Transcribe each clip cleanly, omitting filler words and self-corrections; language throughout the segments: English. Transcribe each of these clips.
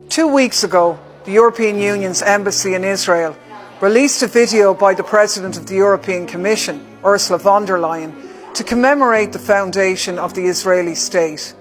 2 weeks ago, the European Union's embassy in Israel released a video by the President of the European Commission, Ursula von der Leyen, to commemorate the foundation of the Israeli state.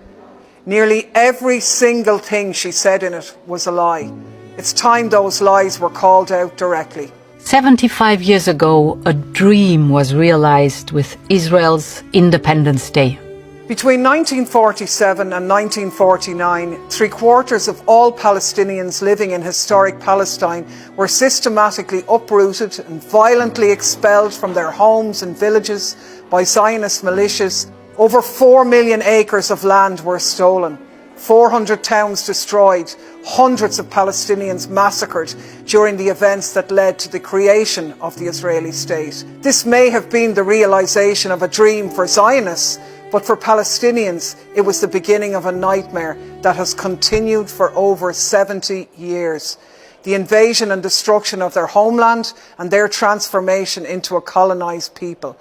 Nearly every single thing she said in it was a lie. It's time those lies were called out directly. 75 years ago, a dream was realized with Israel's Independence Day. Between 1947 and 1949, 3/4 of all Palestinians living in historic Palestine were systematically uprooted and violently expelled from their homes and villages by Zionist militias. Over 4 million acres of land were stolen, 400 towns destroyed, hundreds of Palestinians massacred during the events that led to the creation of the Israeli state. This may have been the realization of a dream for Zionists, but for Palestinians, it was the beginning of a nightmare that has continued for over 70 years. The invasion and destruction of their homeland and their transformation into a colonized people.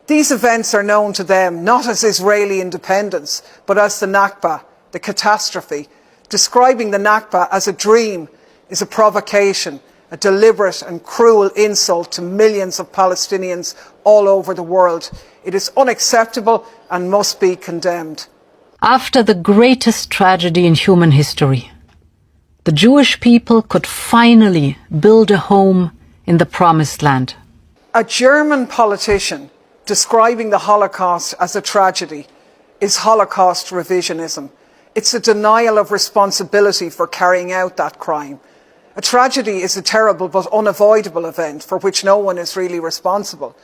These events are known to them not as Israeli independence, but as the Nakba, the catastrophe. Describing the Nakba as a dream is a provocation, a deliberate and cruel insult to millions of Palestinians all over the world. It is unacceptable and must be condemned. After the greatest tragedy in human history, the Jewish people could finally build a home in the Promised Land. A German politician describing the Holocaust as a tragedy is Holocaust revisionism. It's a denial of responsibility for carrying out that crime. A tragedy is a terrible but unavoidable event for which no one is really responsible.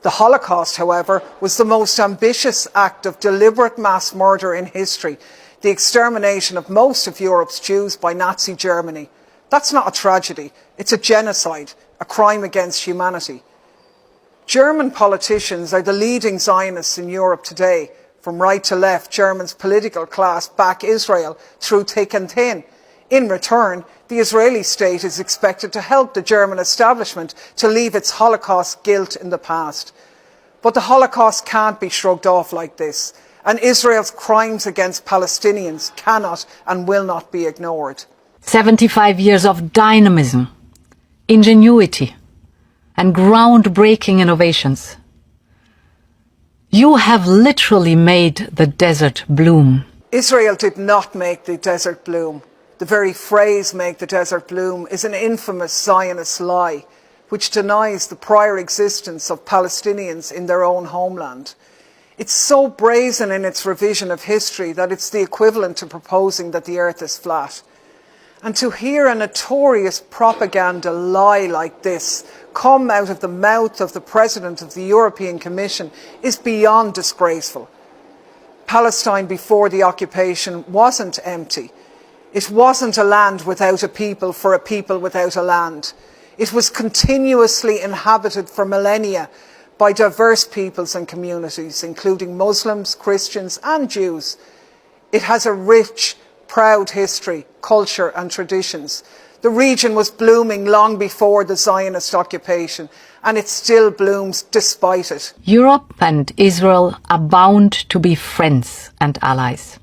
The Holocaust, however, was the most ambitious act of deliberate mass murder in history, the extermination of most of Europe's Jews by Nazi Germany. That's not a tragedy, it's a genocide, a crime against humanity. German politicians are the leading Zionists in Europe today. From right to left, Germany's political class back Israel through thick and thin. In return, the Israeli state is expected to help the German establishment to leave its Holocaust guilt in the past. But the Holocaust can't be shrugged off like this, and Israel's crimes against Palestinians cannot and will not be ignored. 75 years of dynamism, ingenuity, and groundbreaking innovations. You have literally made the desert bloom. Israel did not make the desert bloom. The very phrase "make the desert bloom" is an infamous Zionist lie, which denies the prior existence of Palestinians in their own homeland. It's so brazen in its revision of history that it's the equivalent to proposing that the earth is flat. And to hear a notorious propaganda lie like this come out of the mouth of the President of the European Commission is beyond disgraceful. Palestine before the occupation wasn't empty. It wasn't a land without a people for a people without a land. It was continuously inhabited for millennia by diverse peoples and communities, including Muslims, Christians and Jews. It has a rich, proud history, culture and traditions. The region was blooming long before the Zionist occupation, and it still blooms despite it. Europe and Israel are bound to be friends and allies.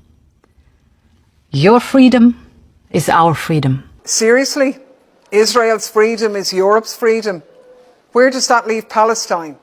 Your freedom is our freedom. Seriously? Israel's freedom is Europe's freedom? Where does that leave Palestine?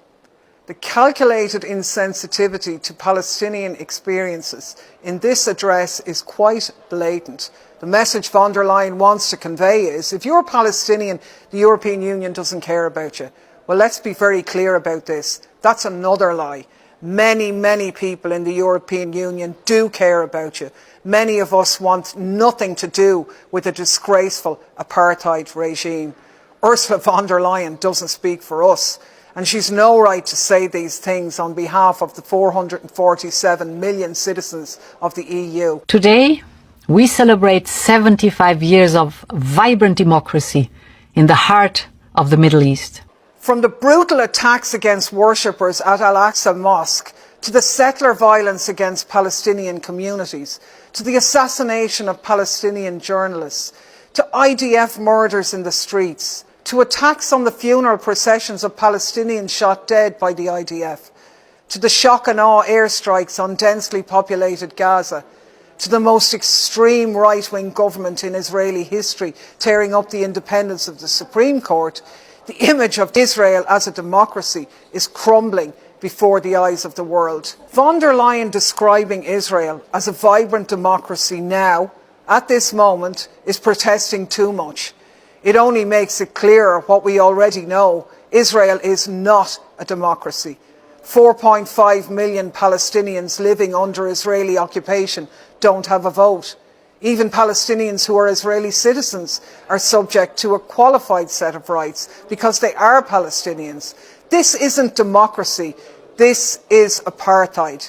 The calculated insensitivity to Palestinian experiences in this address is quite blatant. The message von der Leyen wants to convey is, if you're Palestinian, the European Union doesn't care about you. Well, let's be very clear about this. That's another lie. Many, many people in the European Union do care about you. Many of us want nothing to do with a disgraceful apartheid regime. Ursula von der Leyen doesn't speak for us, and she's no right to say these things on behalf of the 447 million citizens of the EU. Today, we celebrate 75 years of vibrant democracy in the heart of the Middle East. From the brutal attacks against worshippers at Al-Aqsa Mosque, to the settler violence against Palestinian communities, to the assassination of Palestinian journalists, to IDF murders in the streets, to attacks on the funeral processions of Palestinians shot dead by the IDF, to the shock and awe airstrikes on densely populated Gaza, to the most extreme right-wing government in Israeli history, tearing up the independence of the Supreme Court, the image of Israel as a democracy is crumbling before the eyes of the world. Von der Leyen describing Israel as a vibrant democracy now, at this moment, is protesting too much. It only makes it clearer what we already know. Israel is not a democracy. 4.5 million Palestinians living under Israeli occupation don't have a vote. Even Palestinians who are Israeli citizens are subject to a qualified set of rights because they are Palestinians. This isn't democracy. This is apartheid.